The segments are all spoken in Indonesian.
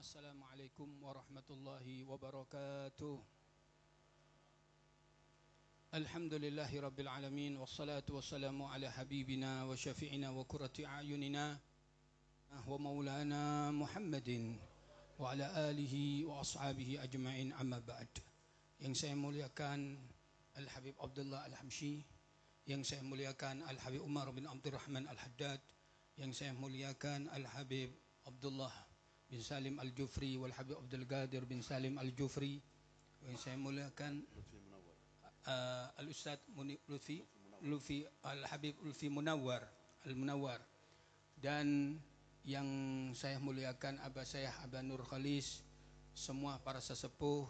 Assalamualaikum warahmatullahi wabarakatuh. Alhamdulillahi rabbil alamin. Wassalatu wassalamu ala habibina wa syafi'ina wa qurrati a'yunina wa maulana Muhammadin wa ala alihi wa ashabihi ajma'in, amma ba'd. Yang saya muliakan Al-Habib Abdullah Al-Hamshi, yang saya muliakan Al-Habib Umar bin Abdurrahman Al-Haddad, yang saya muliakan Al-Habib Abdullah bin Salim Al-Jufri wal Habib Abdul Qadir bin Salim Al-Jufri, yang saya muliakan Al-Ustadz Lutfi Al-Habib Lutfi Munawwar Al-Munawwar, dan yang saya muliakan Abah Syekh Abah Nur Khalis, semua para sesepuh,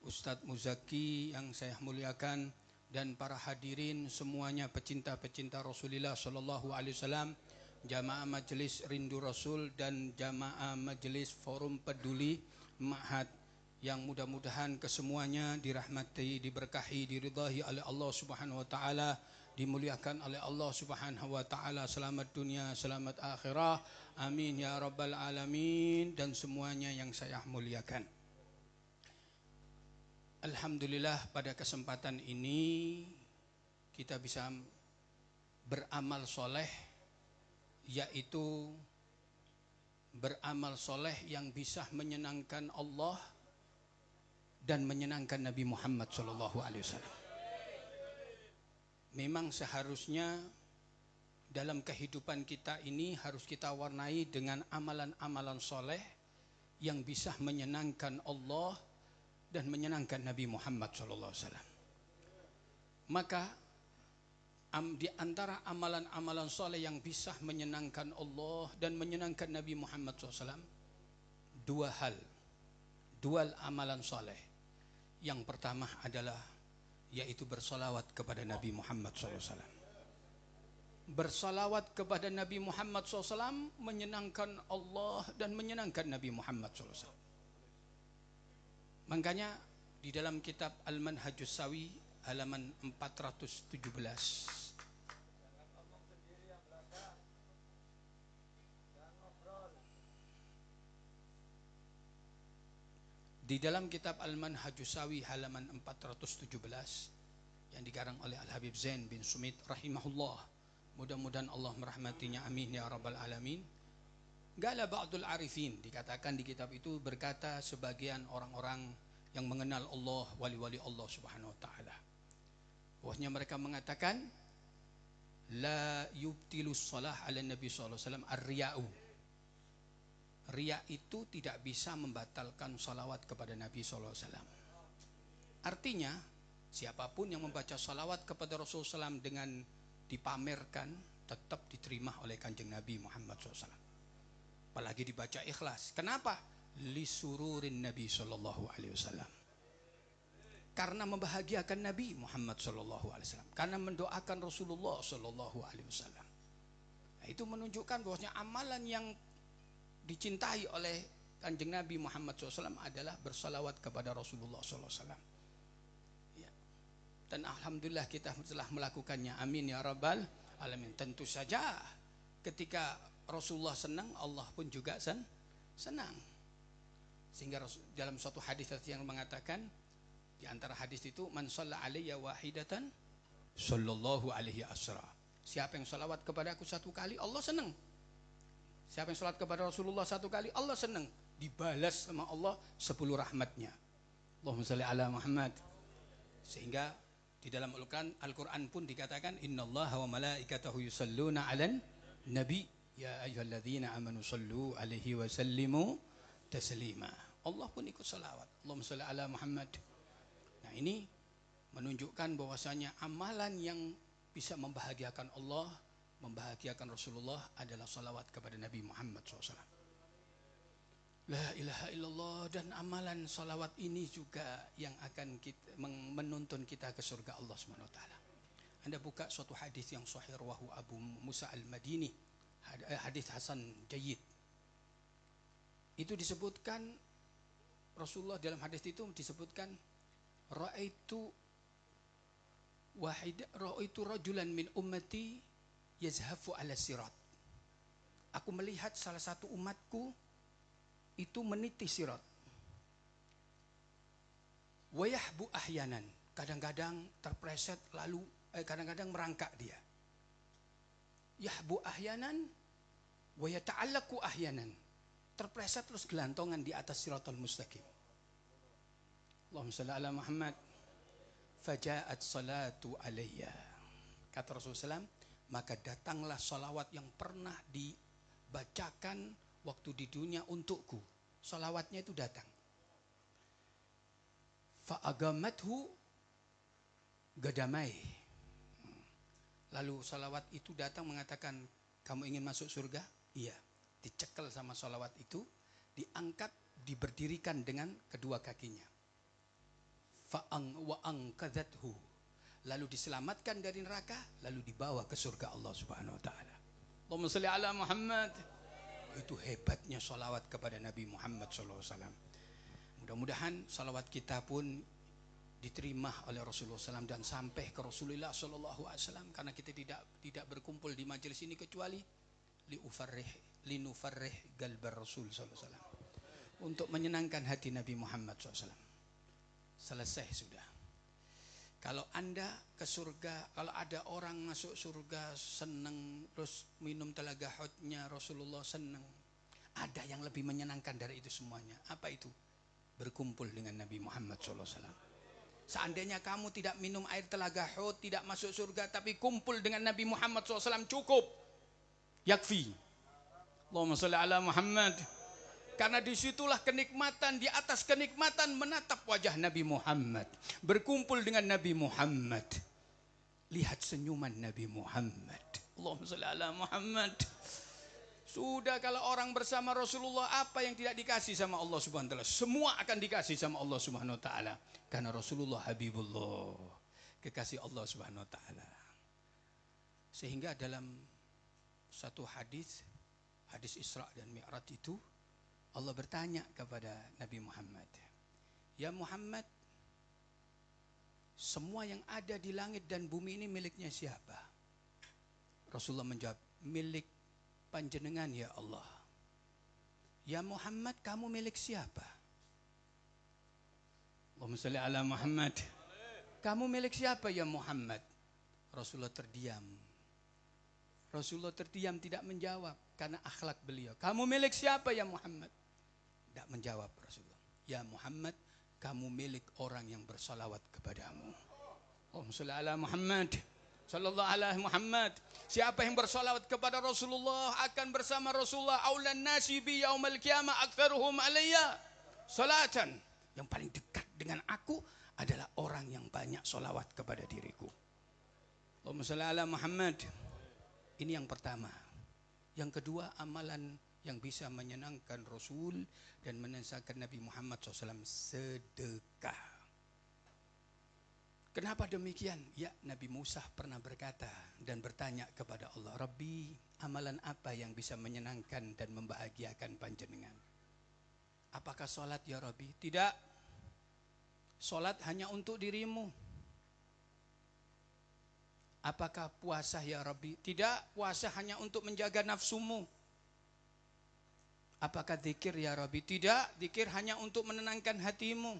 Ustadz Muzaki yang saya muliakan, dan para hadirin semuanya, pecinta-pecinta Rasulullah Sallallahu Alaihi Wasallam, jamaah majelis Rindu Rasul dan jamaah majelis Forum Peduli Ma'had, yang mudah-mudahan kesemuanya dirahmati, diberkahi, diridhahi oleh Allah Subhanahu wa taala, dimuliakan oleh Allah Subhanahu wa taala, selamat dunia, selamat akhirah. Amin ya rabbal alamin. Dan semuanya yang saya muliakan, alhamdulillah pada kesempatan ini kita bisa beramal soleh, yaitu beramal soleh yang bisa menyenangkan Allah dan menyenangkan Nabi Muhammad SAW. Memang seharusnya dalam kehidupan kita ini harus kita warnai dengan amalan-amalan soleh yang bisa menyenangkan Allah dan menyenangkan Nabi Muhammad SAW. Maka di antara amalan-amalan soleh yang bisa menyenangkan Allah dan menyenangkan Nabi Muhammad SAW, dua hal, dua amalan soleh. Yang pertama adalah yaitu bersolawat kepada Nabi Muhammad SAW. Bersolawat kepada Nabi Muhammad SAW menyenangkan Allah dan menyenangkan Nabi Muhammad SAW. Makanya di dalam kitab Al-Manhajus Sawi halaman 417, di dalam kitab Al-Manhajus Sawi halaman 417 yang dikarang oleh Al-Habib Zain bin Sumit rahimahullah, mudah-mudahan Allah merahmatinya, amin ya rabbal alamin. Gala ba'dul arifin, dikatakan di kitab itu, berkata sebagian orang-orang yang mengenal Allah, wali-wali Allah Subhanahu wa taala, bahwasanya mereka mengatakan la yubtilus shalah ala Nabi sallallahu alaihi wasallam ar-riya'u. Riya itu tidak bisa membatalkan salawat kepada Nabi sallallahu alaihi wasallam. Artinya siapapun yang membaca salawat kepada Rasulullah SAW dengan dipamerkan tetap diterima oleh Kanjeng Nabi Muhammad SAW. Apalagi dibaca ikhlas. Kenapa? Lisururin Nabi Sallallahu Alaihi Wasallam. Karena membahagiakan Nabi Muhammad Sallallahu Alaihi Wasallam. Karena mendoakan Rasulullah Sallallahu Alaihi Wasallam. Nah, itu menunjukkan bahwasanya amalan yang dicintai oleh Kanjeng Nabi Muhammad SAW adalah bersalawat kepada Rasulullah SAW. Ya. Dan alhamdulillah kita telah melakukannya. Amin ya rabbal alamin. Tentu saja ketika Rasulullah senang, Allah pun juga senang. Sehingga dalam suatu hadis yang mengatakan, di antara hadis itu, man shalla alayya wahidatan sallallahu alaihi asra. Siapa yang salawat kepada aku satu kali, Allah senang. Siapa yang salat kepada Rasulullah satu kali, Allah senang. Dibalas sama Allah 10 rahmatnya. Allahumma shalli ala Muhammad. Sehingga di dalam Al-Quran pun dikatakan, innallaha wa malaikatahu yusalluna 'alan nabi ya ayyuhalladzina amanu sallu alaihi wa sallimu taslima. Allah pun ikut salawat. Allahumma shalli ala Muhammad. Nah, ini menunjukkan bahwasanya amalan yang bisa membahagiakan Allah, membahagiakan Rasulullah adalah salawat kepada Nabi Muhammad SAW. La ilaha illallah. Dan amalan salawat ini juga yang akan menuntun kita ke surga Allah SWT. Anda buka suatu hadis yang sahih rawahu Abu Musa Al-Madini, hadis hasan jayyid. Itu disebutkan, Rasulullah dalam hadis itu disebutkan, ra'aitu rajulan min ummati yazhafu ala sirat. Aku melihat salah satu umatku itu meniti sirat. Wayahbu ahyanan, kadang-kadang terpleset lalu kadang-kadang merangkak dia. Yahbu ahyanan wa yata'allaqu ahyanan, terpleset terus gelantongan di atas siratal mustaqim. Allahumma shalli ala Muhammad. Faja'at salatu alayya, kata Rasulullah SAW, maka datanglah salawat yang pernah dibacakan waktu di dunia untukku. Salawatnya itu datang. Fa'agamathu gadamai, lalu salawat itu datang mengatakan, kamu ingin masuk surga? Iya. Dicekel sama salawat itu, diangkat, diberdirikan dengan kedua kakinya. Wa'angkadzathu, lalu diselamatkan dari neraka, lalu dibawa ke surga Allah Subhanahu wa taala. Allahumma shalli ala Muhammad. Itu hebatnya salawat kepada Nabi Muhammad SAW. Mudah-mudahan salawat kita pun diterima oleh Rasulullah SAW dan sampai ke Rasulullah SAW, karena kita tidak berkumpul di majelis ini kecuali linufarrih galbar Rasul SAW, untuk menyenangkan hati Nabi Muhammad SAW. Selesai sudah. Kalau Anda ke surga, kalau ada orang masuk surga senang terus minum telaga haudnya Rasulullah, senang. Ada yang lebih menyenangkan dari itu semuanya. Apa itu? Berkumpul dengan Nabi Muhammad SAW. Seandainya kamu tidak minum air telaga Haud, tidak masuk surga, tapi kumpul dengan Nabi Muhammad SAW cukup. Yakfi. Allahumma sholli ala Muhammad. Karena disitulah kenikmatan, di atas kenikmatan menatap wajah Nabi Muhammad, berkumpul dengan Nabi Muhammad, lihat senyuman Nabi Muhammad. Allahumma sholli ala Muhammad. Sudah, kalau orang bersama Rasulullah, apa yang tidak dikasih sama Allah Subhanahu wa taala? Semua akan dikasih sama Allah Subhanahu wa taala. Karena Rasulullah Habibullah, kekasih Allah Subhanahu wa taala. Sehingga dalam satu hadis Isra dan Mi'raj itu, Allah bertanya kepada Nabi Muhammad, ya Muhammad, semua yang ada di langit dan bumi ini miliknya siapa? Rasulullah menjawab, milik panjenengan ya Allah. Ya Muhammad, kamu milik siapa? Allahumma sholli ala Muhammad. Kamu milik siapa ya Muhammad? Rasulullah terdiam. Rasulullah terdiam, tidak menjawab karena akhlak beliau. Kamu milik siapa ya Muhammad? Tidak menjawab Rasulullah. Ya Muhammad, kamu milik orang yang bersalawat kepadamu. Allahumma sholli ala Muhammad. Sallallahu alaihi Muhammad. Siapa yang bersalawat kepada Rasulullah akan bersama Rasulullah. Aulan nasi bi yaumal qiyamah aktsaruhum alayya salatan. Yang paling dekat dengan aku adalah orang yang banyak salawat kepada diriku. Allahumma sholli ala Muhammad. Ini yang pertama. Yang kedua, amalan yang bisa menyenangkan Rasul dan menyenangkan Nabi Muhammad SAW, sedekah. Kenapa demikian? Ya, Nabi Musa pernah berkata dan bertanya kepada Allah, Rabbi, amalan apa yang bisa menyenangkan dan membahagiakan panjenengan? Apakah sholat ya Rabbi? Tidak. Sholat hanya untuk dirimu. Apakah puasa ya Rabbi? Tidak. Puasa hanya untuk menjaga nafsumu. Apakah zikir ya Rabbi? Tidak. Zikir hanya untuk menenangkan hatimu.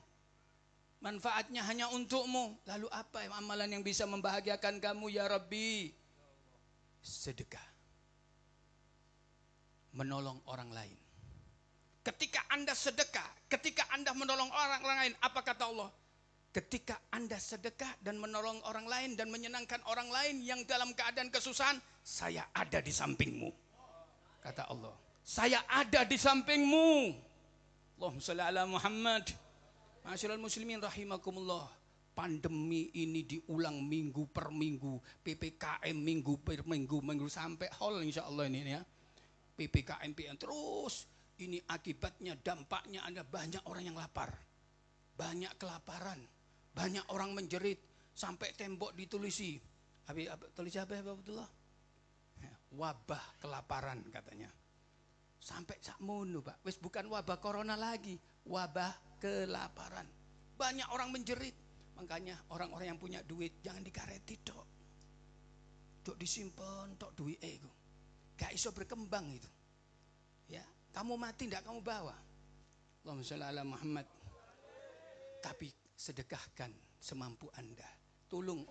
Manfaatnya hanya untukmu. Lalu apa amalan yang bisa membahagiakan kamu ya Rabbi? Sedekah. Menolong orang lain. Ketika Anda sedekah, ketika Anda menolong orang lain, apa kata Allah? Ketika Anda sedekah dan menolong orang lain dan menyenangkan orang lain yang dalam keadaan kesusahan, saya ada di sampingmu. Kata Allah, saya ada di sampingmu. Allahumma sholli ala Muhammad. Ma'asyiral muslimin rahimakumullah. Pandemi ini diulang minggu per minggu, PPKM minggu per minggu sampai hol insyaallah ini ya. PPKM terus. Ini akibatnya, dampaknya ada banyak orang yang lapar. Banyak kelaparan. Banyak orang menjerit. Sampai tembok ditulisi. Tulis apa ya Abdullah? Wabah kelaparan katanya. Sampai sakmono Pak. Wis bukan wabah corona lagi. Wabah kelaparan. Banyak orang menjerit. Makanya orang-orang yang punya duit jangan dikareti tok. Tok disimpan tok duit ego. Gak iso berkembang itu. Ya, kamu mati ndak kamu bawa. Allahumma sholli ala Muhammad. Tapi sedekahkan semampu Anda. Tolong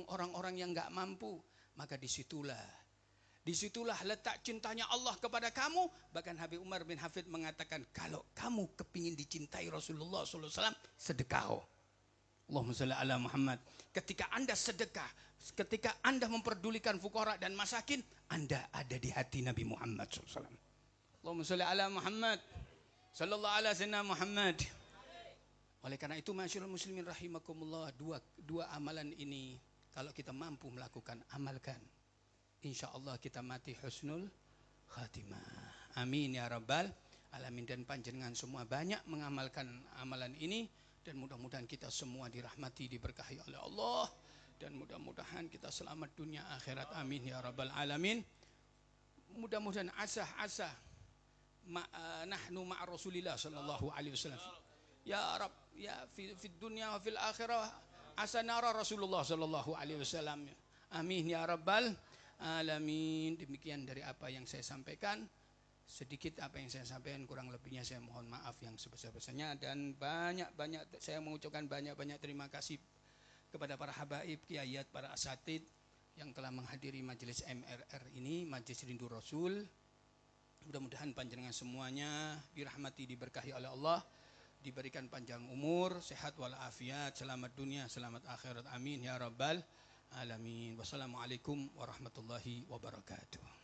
orang-orang yang nggak mampu. Maka disitulah letak cintanya Allah kepada kamu. Bahkan Habib Umar bin Hafid mengatakan, kalau kamu kepingin dicintai Rasulullah SAW, sedekah. Allahumma sholli ala Muhammad. Ketika Anda sedekah, ketika Anda memperdulikan fuqara dan masakin, Anda ada di hati Nabi Muhammad SAW. Allahumma sholli ala Muhammad. Sallallahu ala sayyidina Muhammad. Oleh karena itu, masyaallah muslimin rahimakumullah, dua amalan ini kalau kita mampu melakukan, amalkan. Insya Allah kita mati husnul khatimah. Amin ya rabbal alamin. Dan panjenengan semua banyak mengamalkan amalan ini. Dan mudah-mudahan kita semua dirahmati, diberkahi oleh Allah. Dan mudah-mudahan kita selamat dunia akhirat. Amin ya rabbal alamin. Mudah-mudahan asah-asah nahnu ma'a Rasulillah sallallahu alaihi wasallam. Ya Rab, ya fi dunya wa fil akhirah asanara Rasulullah sallallahu alaihi wasallam. Amin ya rabbal alamin. Demikian dari apa yang saya sampaikan. Sedikit apa yang saya sampaikan, kurang lebihnya saya mohon maaf yang sebesar-besarnya. Dan banyak-banyak saya mengucapkan banyak-banyak terima kasih kepada para habaib, kiayat, para asatid yang telah menghadiri majelis MRR ini, Majelis Rindu Rasul. Mudah-mudahan panjenengan semuanya dirahmati, diberkahi oleh Allah, diberikan panjang umur, sehat walafiat, selamat dunia, selamat akhirat. Amin ya rabbal alamin. Wassalamualaikum warahmatullahi wabarakatuh.